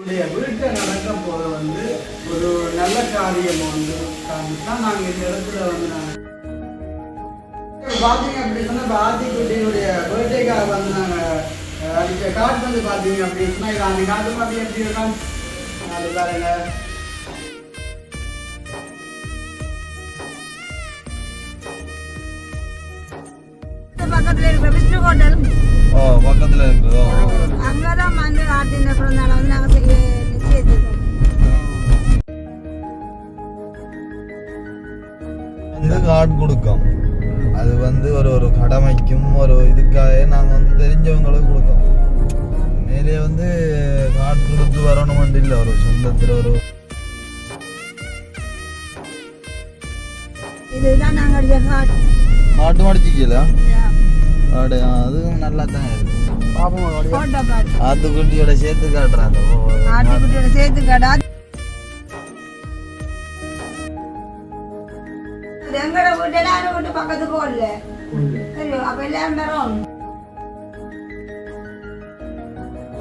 வீட்டை நடக்க போற வந்து ஒரு நல்ல காரியம் வந்து தான் நாங்கள் இந்த இடத்துல வந்து நாங்கள் பார்த்தீங்க அப்படின்னு சொன்னால் ஆத்திக்குட்டியுடைய பர்த்டேக்காக வந்து நாங்கள் அடித்த கார்டு வந்து பார்த்தீங்க அப்படின்னு சொன்னால் இது அந்த கார்டு மாதிரி எப்படி இருக்கான் அது பாருங்க. பக்கத்துல இருக்கிற விஷ்ணு ஹோட்டல் பக்கத்துல இருக்கு. அங்கதான் வந்து ஆர்டின பிறந்தால வந்து நாங்க நிச்சயிச்சிருக்கோம். வந்து கார்டு கொடுக்கும். அது வந்து ஒரு கடமைக்கும் ஒரு இதுக்காக நாங்க வந்து தெரிஞ்சவங்களுக்கு கொடுக்கோம். மேலே வந்து கார்டு கொடுத்து வரணும் இல்லை, ஒரு சொந்தத்தில் ஒரு இதுதான் நாங்க அடிச்ச கார்டு. காட்டு மடிச்சிக்கல அதுவும் நல்லா தான் இருக்கு. ஆத்துக்குட்டியோட சேர்த்து காட்டுறாங்க. ஆட்டுக்குட்டியோட சேர்த்து காட்டா எங்கட வீட்டு வீட்டு பக்கத்துக்கு ஓடல. அப்ப எல்லாரும் வரும்.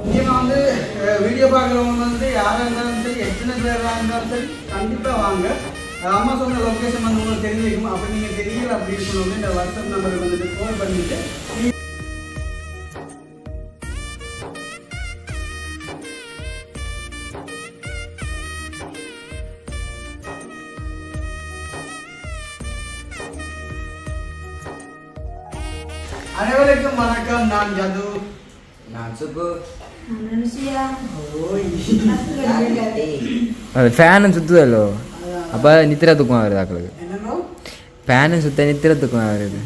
முக்கியமாக வந்து வீடியோ பார்க்குறவங்க வந்து யாராக இருந்தாலும் சரி, எத்தனை பேராக இருந்தாலும் சரி, கண்டிப்பாக வாங்க. அம்மா சொன்ன லொக்கேஷன் வந்து உங்களுக்கு தெரிஞ்சிருக்கும். அப்படி நீங்கள் தெரியல அப்படின்னு சொன்னோம்னா இந்த வாட்ஸ்அப் நம்பருக்கு வந்துட்டு கால் பண்ணிட்டு அனைவருக்கும் வணக்கம். நான் ஜது. நான் சுப்பு. அது ஃபேனும் சுற்றுதல்லோ, அப்போ நித்திர தூக்கம் வருது ஆக்களுக்கு. ஃபேனும் சுத்த நித்திர தூக்கம் வருது.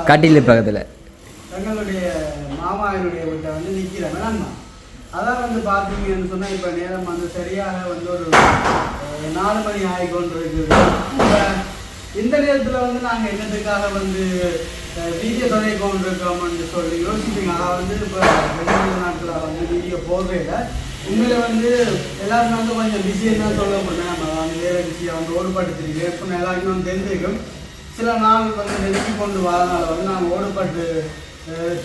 கட்டில் பக்கத்தில் எங்களுடைய மாமாவினுடைய வீட்டை வந்து நிற்கிறேன் வேணாம்மா. அதான் வந்து பார்த்தீங்கன்னு சொன்னால் இப்போ நேரம் வந்து சரியாக வந்து ஒரு 4 மணி ஆகிக்கொண்டு இருக்குது. இப்போ இந்த நேரத்தில் வந்து நாங்கள் என்னத்துக்காக வந்து வீடியோ தொடங்கி கொண்டு இருக்கோம்னு சொல்லி யோசிப்பீங்க. அதாவது வந்து இப்போ வெளிநாட்டு நாட்டில் வந்து வீடியோ போடுறதில்ல. உண்மையில வந்து எல்லாருமே வந்து கொஞ்சம் பிஸின்னு தான் சொல்ல போட்டேன். நம்ம வந்து வேறு பிஸியாக வந்து ஓடுபடுத்திருக்கு. இப்போ எல்லாருக்குமே வந்து தெரிஞ்சிருக்கும். சில நாள் வந்து நெருக்கி கொண்டு வரனால வந்து நாங்கள் ஓடுபட்டு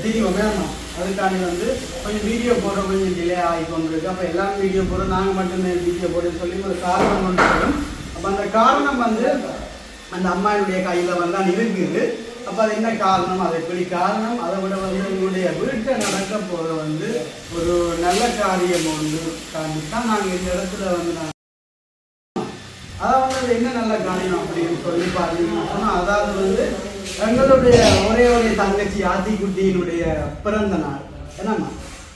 தெரியும் வேணும். அதுக்காண்டி வந்து கொஞ்சம் வீடியோ போடுற கொஞ்சம் டிலே ஆகி கொண்டிருக்கு. அப்போ எல்லாரும் வீடியோ போடுறோம், நாங்கள் மட்டும்தான் வீடியோ போடுறோன்னு சொல்லி ஒரு காரணம் கொண்டு வரும். அப்போ அந்த காரணம் வந்து அந்த அம்மாயினுடைய கையில் வந்து அது இருக்குது. அப்போ அது என்ன காரணம், அது எப்படி காரணம், அதை விட வந்து எங்களுடைய வீட்டை நடக்க போகிற வந்து ஒரு நல்ல காரியம் வந்து தான் நாங்கள் இந்த இடத்துல வந்து அதாவது வந்து என்ன நல்ல காரியம் அப்படின்னு சொல்லி பார்த்தீங்கன்னா சொன்னால், அதாவது வந்து எங்களுடைய ஒரே தங்கச்சி ஆத்திக்குட்டியினுடைய பிறந்த நாள் என்னம்மா.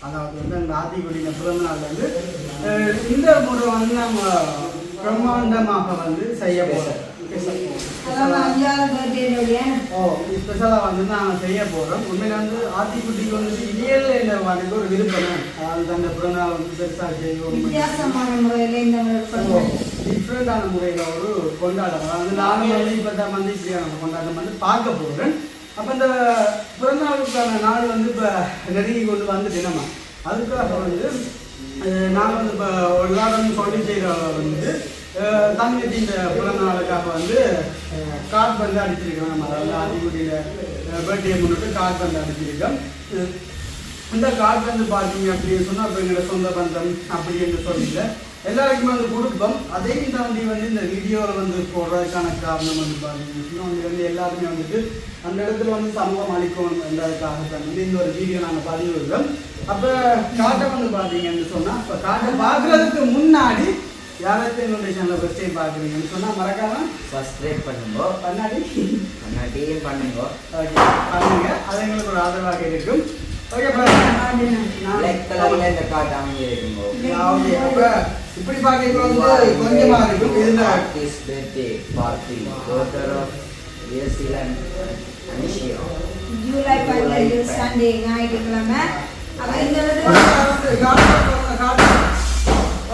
அதாவது வந்து அந்த ஆத்திக்குட்டியின் பிறந்த நாள் வந்து இந்த முறை வந்து நம்ம பிரம்மாண்டமாக வந்து செய்ய போகிறோம். ஸ்பெஷலாக வந்து நாங்கள் செய்ய போகிறோம். உண்மையில வந்து ஆத்திக்குட்டிக்கு வந்து இயல் இந்த வந்து ஒரு விருப்பம். அதாவது அந்த பிறந்தநாள் வந்து பெருசாக செய்வோம், டிஃப்ரெண்டான முறையில் ஒரு கொண்டாட்டம். வந்து நானும் வந்து இப்போ தான் வந்து இப்படியான கொண்டாட்டம் வந்து பார்க்க போகிறேன். அப்போ இந்த பிறந்தநாளுக்கான நாள் வந்து இப்போ நெருங்கி கொண்டு வந்துட்டு நம்ம அதுக்காக வந்து நாங்கள் வந்து இப்போ எல்லாரும் சொல்லி செய்கிற வந்து தங்கச்சி இந்த பிறந்த நாளுக்காக வந்து கார்டு வந்து அடிச்சிருக்கோம். நம்ம அதாவது ஆத்திக்குட்டியில் பர்த்டே முன்னிட்டு கார்டு வந்து அடிச்சிருக்கோம். இந்த கார்டு வந்து பார்த்தீங்க அப்படின்னு சொன்னால் இப்போ எங்களோட சொந்த பந்தம் அப்படி என்று சொல்லல எல்லாருக்குமே வந்து கொடுப்போம். அதையும் தாண்டி வந்து இந்த வீடியோவில் வந்து போடுறதுக்கான காரணம் வந்து பார்த்தீங்கன்னா வந்து எல்லாருமே வந்துட்டு அந்த இடத்துல வந்து சமூகம் அளிக்கணும் என்றதுக்காகத்தான் வந்து இந்த ஒரு வீடியோ நாங்கள் பதிவு இருக்கோம். அப்போ காட்டை வந்து பார்த்தீங்கன்னு சொன்னால் இப்போ காட்டை பார்க்குறதுக்கு முன்னாடி யாராச்சும் என்னுடைய சேனலை ஃபர்ஸ்ட் டைம் பார்க்குறீங்கன்னு சொன்னால் மறக்காமல் சப்ஸ்கிரைப் பண்ணுங்க, பண்ணாட்டியும் பண்ணுங்க. ஓகே பண்ணுங்க, அது எங்களுக்கு ஒரு ஆதரவாக இருக்கும். ஓகே லைக் கலர்ல இந்த கார்டு அமைஞ்சிருக்குங்க. ஓகே அப்போ இப்படி பார்க்க வந்து கொஞ்சமாக இருக்கும். இதில் this birthday party daughter of New Zealand அனிஷியா ஜூலை 15 சண்டே ஞாயிற்றுக்கிழமை. அப்போ இந்த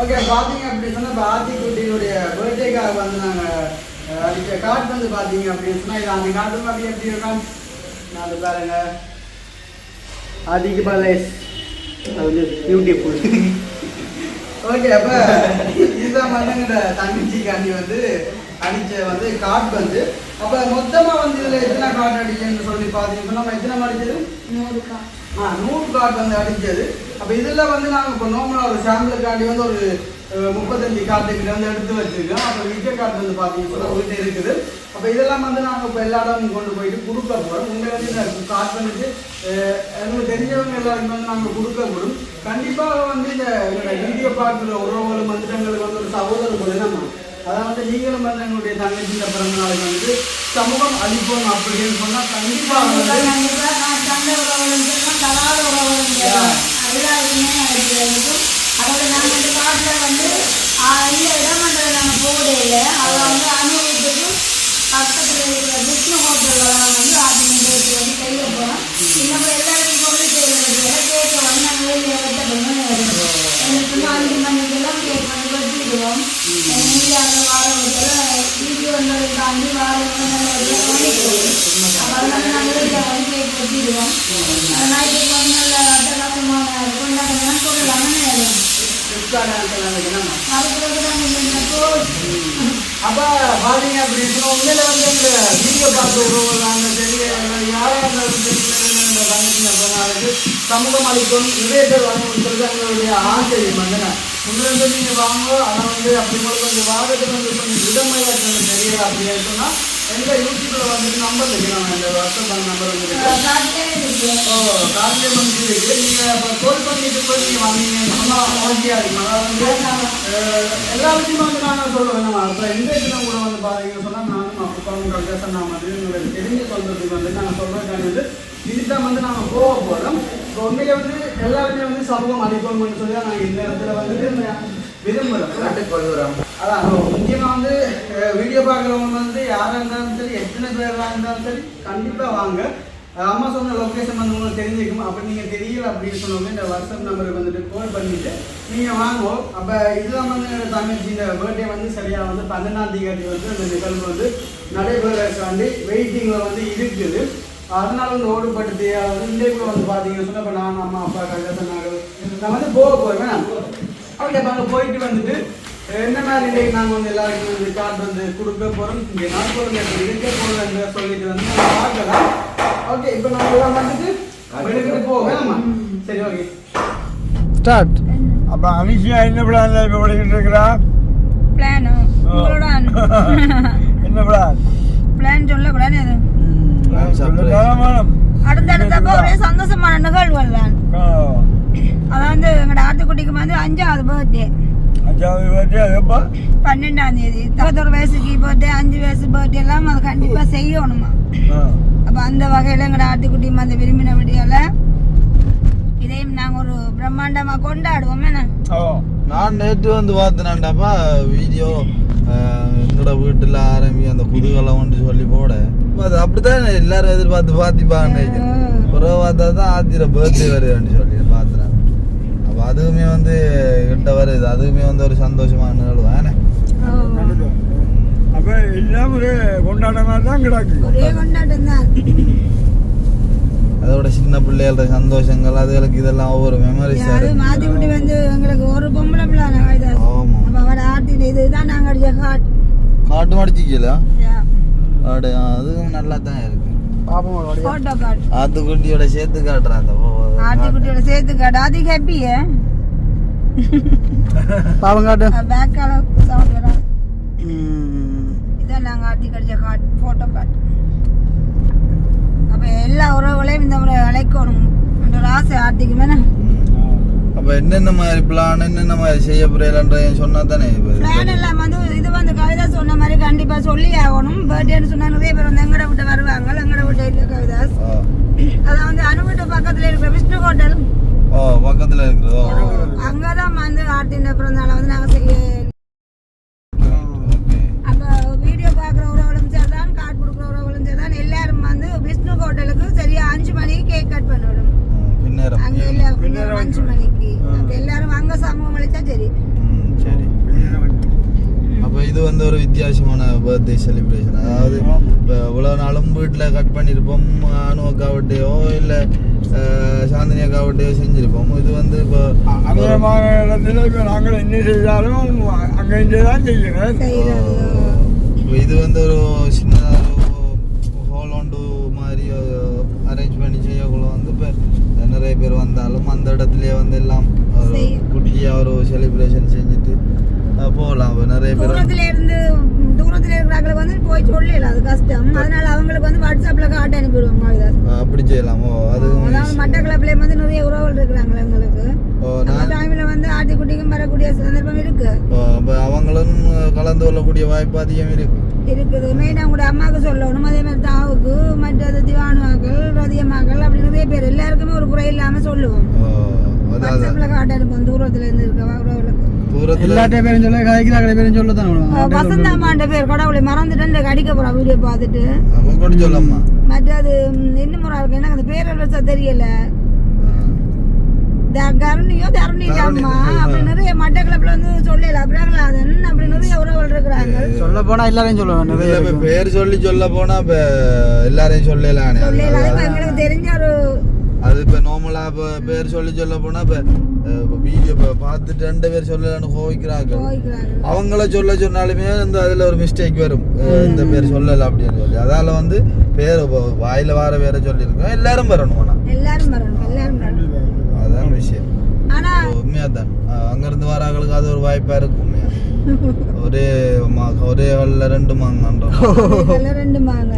ஓகே பார்த்தீங்க அப்படி சொன்னால் இப்போ ஆத்திக்குட்டியுடைய பர்த்டேக்காக வந்து நாங்கள் அடித்த கார்டு வந்து பார்த்தீங்க அப்படின்னு சொன்னால் இது அந்த கார்டு மாதிரி எப்படி இருக்கான் நான் பாருங்க. ஆதிக்கு பாலேஸ் அது வந்து பியூட்டிஃபுல். ஓகே அப்போ இதுதான் வந்து எங்கள்கிட்ட தங்கச்சிக்காண்டி வந்து அடித்த வந்து கார்டு வந்து அப்ப மொத்தமா வந்து இதுல எத்தனை கார்டு அடிச்சேன்னு சொல்லி பாத்தீங்கன்னா நம்ம எத்தனை அடிச்சது 100 கா 100 கார்டு வந்து அடிச்சது. அப்ப இதுல வந்து நாங்க இப்போ நார்மலா ஒரு சாம்பிளுக்காண்டி வந்து ஒரு 35 கார்டு கிட்ட வந்து எடுத்து வச்சிருக்கோம். அப்ப விஜய கார்டு வந்து பாத்தீங்கன்னா வீட்டு இருக்குது. அப்ப இதெல்லாம் வந்து நாங்க இப்போ எல்லா இடமும் கொண்டு போயிட்டு கொடுக்க போறோம். உங்களை வந்து இந்த கார்டு வந்துட்டு எங்களுக்கு தெரிஞ்சவங்க எல்லாருக்கும் வந்து நாங்க கொடுக்க போறோம். கண்டிப்பாக வந்து இந்த வீடியோ பார்க்குற உறவுகளும் வந்து எங்களுக்கு வந்து ஒரு சகோதரர் போல நம்ம அதாவது நீங்களும் வந்து எங்களுடைய தங்கச்சிங்க பிறந்த நாளைக்கு வந்து சமூகம் அளிப்போம் அப்படின்னு சொன்னா கண்டிப்பாக வந்து நான் சண்டை உறவுகளும் தலாத உறவுகளும் எல்லாருமே இருக்கும். அதோட நாங்கள் இந்த காட்டில் வந்து இந்த இடமன்றதை நாங்கள் போகவே இல்லை. அதை வந்து அனுபவத்துக்கு பக்கத்தில் இருக்கிற விஷ்ணு ஹோட்டலில் வந்து ஆர்டினேட் வந்து செய்ய போகிறோம். இன்னும் எல்லாருக்கும் சொல்லி செய்யறதுல கேட்க வந்து நாங்கள் வெளியே வெட்ட எனக்கு 5 மணிக்கெல்லாம் கேக் வந்து வெட்டிடுவோம். இந்தியாவில் வாரத்தில் வீடியோ வந்ததை தாண்டி வாரத்தில் அதனால நாங்கள் வெளியில் வந்து கேக் வெட்டிடுவோம். நைட்டுக்கு வந்து நல்ல அட்டகாசமான கொண்டாடலாம் சொல்லலாம்னு அப்ப பாத்தீங்க அப்படின்னு உண்மையில வந்து இந்த வீடியோ பார்த்து உறவுகளாங்க தெரிய யாராக இருந்தாலும் தெரியல தங்கச்சிங்க சமூகம் அளிக்கும் நிறைய பேர் வரணும்னு சொல்லி எங்களுடைய ஆசை வந்து உண்மையில நீங்க வாங்க ஆனா வந்து அப்படி போல கொஞ்சம் வாரத்துக்கு வந்து கொஞ்சம் விதமையா தெரியல அப்படின்னு சொன்னா எங்க யூடியூப்ல வந்துட்டு நம்பர் வைக்கலாம். இந்த வாட்ஸ்அப் நம்பர் வந்து காலையில வந்து இருக்கு. நீங்க இப்போ கோல் பண்ணிட்டு போய் நீங்க வாங்கினீங்கன்னு சொன்னா ஓகே இருக்கும். அதாவது எல்லா விஷயமும் வந்து நாங்கள் சொல்லுவேன். நம்ம அப்புறம் இன்றைக்கு கூட வந்து பாத்தீங்கன்னு சொன்னா நானும் அப்பா பேசுனா மாதிரி உங்களுக்கு தெரிஞ்ச சொல்றதுக்கு வந்து நாங்கள் சொல்றதுக்கான வந்து இதுதான் வந்து நாங்கள் போக போகிறோம். இப்போ உண்மையிலே வந்து எல்லாருமே வந்து சமூகம் அளிக்கணும்னு சொல்லி நாங்கள் இந்த இடத்துல வந்துட்டு விரும்புகிறோம். அதான் முக்கியமாக வந்து வீடியோ பார்க்குறவங்க வந்து யாராக இருந்தாலும் சரி எத்தனை பேராக இருந்தாலும் சரி கண்டிப்பாக வாங்க. அம்மா சொன்ன லொக்கேஷன் வந்து உங்களுக்கு தெரிஞ்சிருக்கும். அப்படி நீங்கள் தெரியல அப்படின்னு சொன்னோம்னா இந்த வாட்ஸ்அப் நம்பருக்கு வந்துட்டு கால் பண்ணிவிட்டு நீங்கள் வாங்குவோம். அப்போ இதெல்லாம் வந்து தங்கச்சி இந்த பர்த்டே வந்து சரியாக வந்து 12ஆம் தேதி வந்து அந்த நிகழ்வு வந்து நடைபெறக்காண்டி வெயிட்டிங்கில் வந்து இருக்குது. அதனால வந்து ஓடுபடுத்தி வந்து இன்றைக்கு வந்து பார்த்தீங்கன்னு சொன்னால் இப்போ நான் அம்மா அப்பா கல்யாணம் நான் வந்து போக போவேன். ஓகே இப்போ அங்கே போயிட்டு வந்துட்டு என்ன மாதிரி இன்றைக்கு நாங்கள் வந்து எல்லாருக்கும் வந்து கார்டு வந்து கொடுக்க போகிறோம். இங்கே நாட்கள் இருக்க போகிறோம் சொல்லிட்டு வந்து நம்ம பார்க்கலாம். ஓகே இப்போ நம்ம எல்லாம் வந்துட்டு எடுத்துட்டு போவேன். சரி ஓகே ஸ்டார்ட். அப்ப அனிஷா என்ன பிளான்ல இப்ப ஓடிக்கிட்டு இருக்கிறா? பிளான் உங்களோட என்ன பிளான் சொல்லக்கூடாது. மேடம் அடுத்தடுத்தப்போ ஒரே சந்தோஷமான நிகழ்வுகள் தான். அதாவது எங்களோட ஆட்டுக்குட்டிக்கு வந்து 5வது பர்த்டே. 5வது பர்த்டே எப்போ? 12ஆம் தேதி. 11 வயசுக்கு பர்த்டே 5 வயசு பர்த்டே எல்லாம் அது கண்டிப்பா செய்யணுமா. அப்ப அந்த வகையில எங்களோட ஆட்டுக்குட்டி அந்த விரும்பின விடியால இதையும் நாங்க ஒரு பிரம்மாண்டமா கொண்டாடுவோம். நான் நேற்று வந்து பார்த்தேனாண்டாப்பா வீடியோ எங்களோட வீட்டில் ஆரம்பி அந்த குதூகலம் ஒன்று சொல்லி போட அது அப்படித்தான் எல்லாரும் பார்த்துப்பாங்க. ஒரு பார்த்தா தான் ஆத்திர பர்த்டே வருதுன்னு சொல்லி பார்த்துறேன். அப்போ அதுவுமே வந்து கிட்ட வருது. அதுவுமே வந்து ஒரு சந்தோஷமான நிகழ்வு தானே. அப்ப எல்லாம் ஒரு கொண்டாட்டமா தான் கிடக்கு. ஒரே கொண்டாட்டம் தான். அதோட சின்ன பிள்ளைகளோட சந்தோஷங்கள் அதுகளுக்கு இதெல்லாம் ஒவ்வொரு மெமரிஸ். அது மாத்திவிட்டு வந்து எங்களுக்கு ஒரு பொம்பளை பிள்ளை. ஆமா அவட ஆட்டின இதுதான் நாங்க அடிச்ச காட்டு மடிச்சிக்கல அதுவும் நல்லா தான் இருக்கு. போட்டோ கார்டு ஆத்துக்குட்டியோட சேர்த்து காட்டுறேன். அந்த ஆட்டுக்குட்டியோட சேர்த்து காட்டு அது ஹாப்பியே பாவம் காட்டு பேக்கால சவுண்ட். இதான் நாங்கள் ஆட்டி கடிச்ச கார்டு போட்டோ கார்டு. அப்போ எல்லா உறவுகளையும் இந்த முறை அழைக்கணும் என்ற ஒரு ஆசை ஆட்டிக்கு மேலே. அப்ப என்னென்ன மாதிரி பிளான் என்னென்ன மாதிரி செய்ய போறேன்ற சொன்னா தானே பிளான் எல்லாம் வந்து இது வந்து கவிதா சொன்ன மாதிரி கண்டிப்பா சொல்லி ஆகணும். பர்த்டேன்னு சொன்னா நிறைய பேர் வந்து எங்கட விட்டு வருவாங்க. எங்கட விட்டு இல்லை கவிதாஸ். அதான் வந்து அனுவிட்ட பக்கத்துல இருக்கிற விஷ்ணு ஹோட்டல் பக்கத்துல இருக்கிறதோ அங்கதான் வந்து ஆட்டின் பிறந்தால வந்து நாங்க செய்ய. அப்ப வீடியோ பாக்குற உறவுகளும் சரிதான் கார்டு கொடுக்குற உறவுகளும் சரிதான் எல்லாரும் வந்து விஷ்ணு ஹோட்டலுக்கு சரியா 5 மணிக்கு கேக் கட் பண்ணிவிடும். அங்க இல்ல 5 மணிக்கு எல்லாரும் அங்க சமூகம் அளிச்சா சரி. சரி. அப்ப இது வந்து ஒரு வித்தியாசமான பர்த்டே செலிப்ரேஷன். அதாவது இவ்வளவு நாளும் வீட்டில் கட் பண்ணியிருப்போம். அனுவக்காவட்டையோ இல்லை சாந்தினியாக்காவட்டையோ செஞ்சிருப்போம். இது வந்து இப்போ அநேகமான இடத்துல இப்போ நாங்கள் என்ன செய்தாலும் அங்கே இங்கே தான் செய்யணும். இது வந்து ஒரு சின்னதாக அரேஞ்ச் பண்ணி செய்யக்குள்ள வந்து இப்போ நிறைய பேர் வந்தாலும் அந்த இடத்துலயே வந்து எல்லாம் குட்டியாக ஒரு செலிப்ரேஷன் செஞ்சுட்டு போகலாம். நிறைய பேர் தூரத்துல இருக்கிறவங்களுக்கு வந்து போய் சொல்லல, அது கஷ்டம். அதனால அவங்களுக்கு வந்து வாட்ஸ்அப்ல காட்ட அனுப்பிடுவாங்க. அப்படி செய்யலாமோ? அது மட்டக்களப்பிலே வந்து நிறைய உறவுகள் இருக்கிறாங்களே எங்களுக்கு. டைம்ல வந்து ஆட்டிக்குட்டிக்கும் வரக்கூடிய சந்தர்ப்பம் இருக்கு. அவங்களும் கலந்து கொள்ளக்கூடிய வாய்ப்பு அதிகம் இருக்குது. மெயினா கூட அம்மாவுக்கு சொல்லணும், அதே மாதிரி தாவுக்கு, மற்றது திவானுவாக்கள், ரதியம்மாக்கள், அப்படி நிறைய பேர் எல்லாருக்குமே ஒரு குறை இல்லாம சொல்லுவோம். வாட்ஸ்அப்ல காட்ட அனுப்புவோம் தூரத்துல இருந்து இருக்க உறவுகளுக்கு. எல்லாத்தையும் பேரும் சொல்ல காய்க்கிறாங்களே பேரும் சொல்ல தான் வசந்தாமாண்ட பேர் கடவுளை மறந்துட்டு அடிக்க போறா வீடியோ பார்த்துட்டு. சொல்லம்மா மற்றது இன்னும் ஒரு ஆளுக்கு எனக்கு அந்த பேரல் வச்சா தெரியல, கருணியோ தருணிலாமா அப்படி நிறைய மட்டக்களப்புல வந்து சொல்லல. பிரகலாதன் அப்படி நிறைய உறவுகள் இருக்கிறாங்க. சொல்ல போனா எல்லாரையும் சொல்லுவாங்க. நிறைய பேர் சொல்ல போனா எல்லாரையும் சொல்லலாம். எங்களுக்கு தெரிஞ்ச ஒரு அது இப்போ நார்மலா பேர் சொல்ல போனா இப்போ வீடியோ பார்த்துட்டு 2 பேர் சொல்லலான்னு கோவிக்கிறாங்க. அவங்கள சொன்னாலுமே வந்து அதுல ஒரு மிஸ்டேக் வரும். இந்த பேர் சொல்லல அப்படின்னு சொல்லி அதால வந்து பேர் வாயில வார பேரை சொல்லியிருக்கோம். எல்லாரும் வரணும். அதான் விஷயம். உண்மையாதான் அங்கிருந்து வராங்களுக்கு அது ஒரு வாய்ப்பா இருக்கும். ஒரே ஹால்ல 2 மாங்க.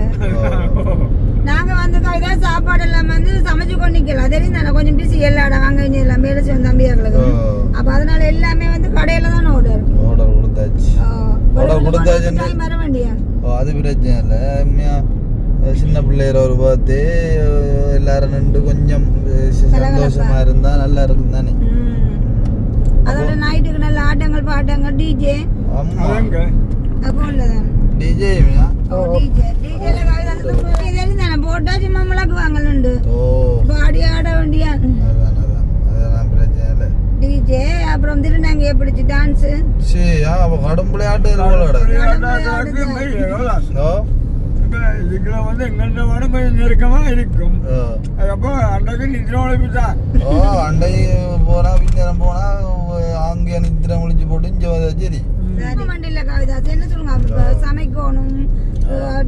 நாங்க வந்து கவிதா சாப்பாடு எல்லாம் வந்து சமைச்சு கொண்டிக்கலாம். தெரியும் தானே, கொஞ்சம் பிஸி எல்லாடா வாங்க எல்லாம் மேலச்சு வந்து தம்பியாங்களுக்கு. அப்ப அதனால எல்லாமே வந்து கடையில தான் ஆர்டர் கொடுத்தாச்சு. வர வேண்டியா அது பிரச்சனை இல்லை. சின்ன பிள்ளைகிற ஒரு பார்த்து எல்லாரும் நின்று கொஞ்சம் சந்தோஷமா இருந்தா நல்லா இருக்கும் தானே. அதோட நைட்டுக்கு நல்ல ஆட்டங்கள் பாட்டங்கள் டிஜே. ஆமா அப்போ இல்லதான் டிஜே போட்டா சும்மா முழக்குவாங்கல்லுண்டு பாடி ஆட வேண்டியா டிஜே. அப்புறம் திருநாங்க பிடிச்சி டான்ஸ் கடம்புளை ஆட்டு இதுக்குள்ள வந்து எங்கள்கிட்ட வேணும் கொஞ்சம் நெருக்கமா இருக்கும். அப்போ அன்றைக்கு நித்திரம் ஒழிப்புதான். அண்டை போனா பின்னரம் போனா அங்கே நித்திரம் ஒழிச்சு போட்டு இங்க சரி மண்டில கவிதாஸ் என்ன சொல்லுங்க, சமைக்கணும்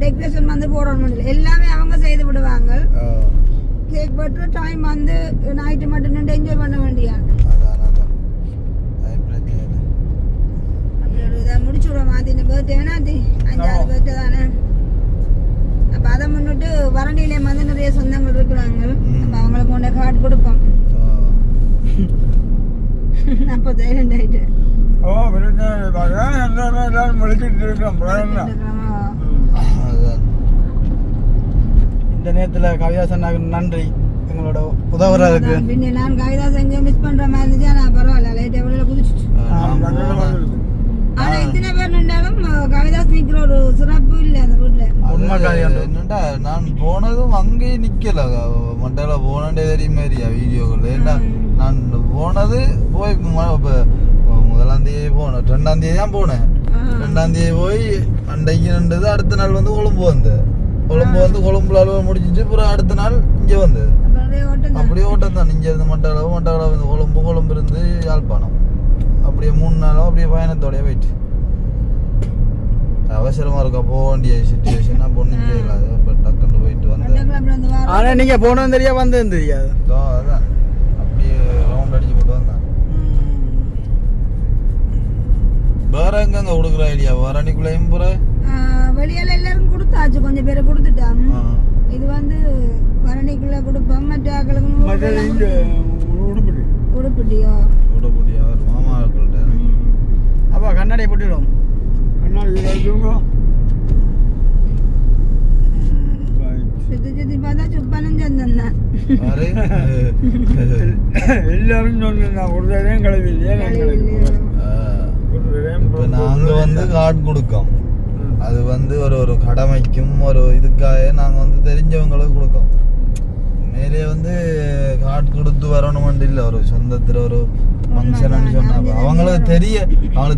டெக்கரேஷன் வந்து போடணும் எல்லாமே அவங்க செய்து விடுவாங்க. கேக் பட்டு டைம் வந்து நைட்டு மட்டும் நின்று என்ஜாய் பண்ண வேண்டியா. அப்படி ஒரு இதை முடிச்சு விடுவோம். அது இந்த பர்த்டே வேணாத்தி 5வது பர்த்டே தானே. அப்ப அதை முன்னிட்டு வரண்டியிலே வந்து நிறைய சொந்தங்கள் இருக்கிறாங்க. அப்ப அவங்களுக்கு கொண்ட கார்டு கொடுப்போம். அப்போ தைரியண்ட் ஆயிட்டு எல்லாரும் முடிச்சுட்டு இருக்கோம். இந்த நேரத்துல கவிதாஸ் அண்ணாக்கு நன்றி எங்களோட உதவுறதுக்கு. பின்ன நான் கவிதாஸ் எங்க மிஸ் பண்ற மாதிரி இருந்துச்சு. நான் பரவாயில்ல லைட் எவ்வளவு குதிச்சுட்டு. ஆனா இத்தனை பேர் நின்றாலும் கவிதாஸ் நிக்கிற ஒரு சிறப்பு இல்ல அந்த வீட்டுல. என்னண்டா நான் போனதும் அங்கேயே நிக்கல. மண்டல போனே தெரியும் மாதிரியா வீடியோக்கள். ஏன்னா நான் போனது போய் 1ஆம் தேதி போனேன், 2ஆம் தேதி தான் போனேன். 2ஆம் தேதி போய் அன்றைக்கு நின்றது. அடுத்த நாள் வந்து கொழும்பு வந்து கொழும்புல அளவு முடிச்சிட்டு அப்புறம் அடுத்த நாள் இங்கே வந்தது. அப்படியே ஓட்டம் தான். இங்கே இருந்து மட்டக்களப்பு வந்து கொழும்பு இருந்து யாழ்ப்பாணம் அப்படியே 3 நாளும் அப்படியே பயணத்தோடய போயிட்டு அவசரமா இருக்கா போக வேண்டிய சிச்சுவேஷனா பொண்ணு செய்யலாது. இப்போ டக்குன்னு போயிட்டு வந்தேன். ஆனா நீங்க போனதும் தெரியா வந்ததும் தெரியாது. அதான் அப்படியே ரவுண்ட் அடிச்சு போட்டு வந்தேன். வேற எங்க கொடுக்குற ஐடியா வரணிக்குள்ளையும் போற வெளியால எல்லாரும் கொடுத்தாச்சு. கொஞ்சம் பேரை கொடுத்துட்டான். இது வந்து வரணிக்குள்ள கொடுப்போம். மற்ற ஆக்களுக்கு உடுப்பிட்டியோ மாமா ஆட்கள்கிட்ட அப்பா கண்ணாடியை போட்டுடும். சுத்தி பார்த்தா சுப்பானும் சந்தன் தான். எல்லாரும் சொன்னா ஒரு தரையும் கழுவில்லையே. நாங்க வந்து கார்டு கொடுக்கோம். அது வந்து ஒரு கடமைக்கும் ஒரு இதுக்காக நாங்க வந்து தெரிஞ்சவங்களுக்கு கொடுக்கோம். மேலே வந்து கார்டு கொடுத்து வரணும் இல்லை. ஒரு சொந்தத்துல ஒரு ஃபங்க்ஷன் சொன்னாங்க. அவங்களுக்கு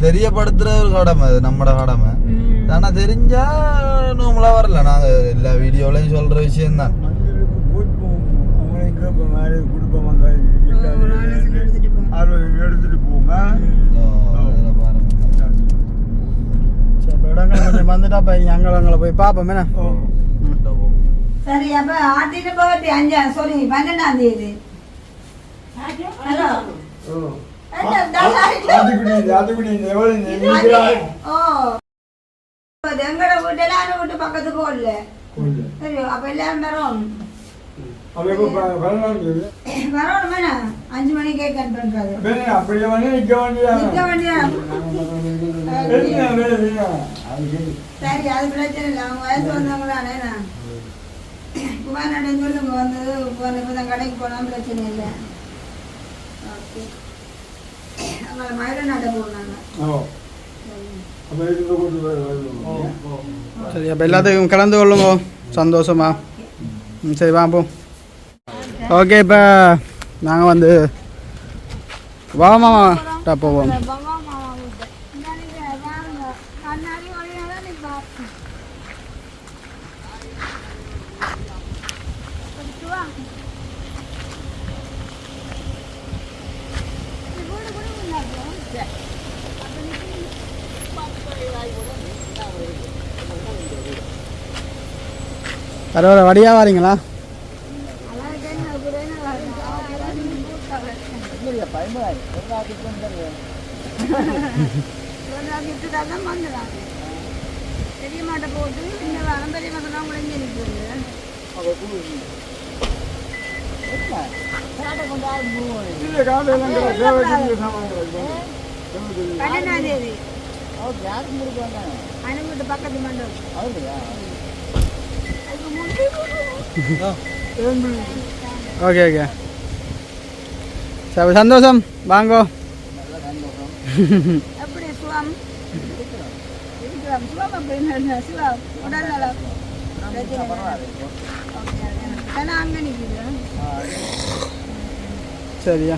தெரியப்படுத்துற ஒரு கடமை, அது நம்மட கடமை. ஆனா தெரிஞ்சா நம்மளா வரல. நாங்க எல்லா வீடியோலையும் சொல்ற விஷயம் தான். எடுத்துட்டு போங்க. இடங்கள் கொஞ்சம் வந்துட்டா அங்கே போய் பார்ப்போம். சரி அப்ப ஆட்டிட்டு போகட்டி 12ஆம் தேதி ஹலோ ஓ எங்கட வீட்டுல வீட்டு பக்கத்துக்கு ஓடல சரி அப்ப எல்லாரும் வரணும் வேணா 5 மணிக்கு கேக் கட் பண்றது நிக்க வேண்டிய சரி அது பிரச்சனை இல்லை அவங்க வயசு வந்தவங்களானே குமாரனோட சொல்லுங்க வந்தது இப்போதான் கடைக்கு போனாலும் பிரச்சனை இல்லை ஓகே அவங்கள மயிலநாட்டை போனாங்க சரி அப்போ எல்லாத்துக்கும் கலந்து கொள்ளுங்க சந்தோஷமா சரி வாப்போம் ஓகே இப்போ நாங்கள் வந்து வாமாட்டா போவோம் பரவாயில்ல வடியாக வாரீங்களா பெரிய மாட்டை போட்டு இந்த வாரம் பெரிய மாட்டை உங்களை நிற்கிறது தேதி அனுமதி பக்கத்து மண்டபம் ஓகே ஓகே சரி சந்தோஷம் வாங்கோ எப்படி சுகம் சுகம் அப்படின்னு சுகம் உடல் நலம் அங்கே நிற்குது சரியா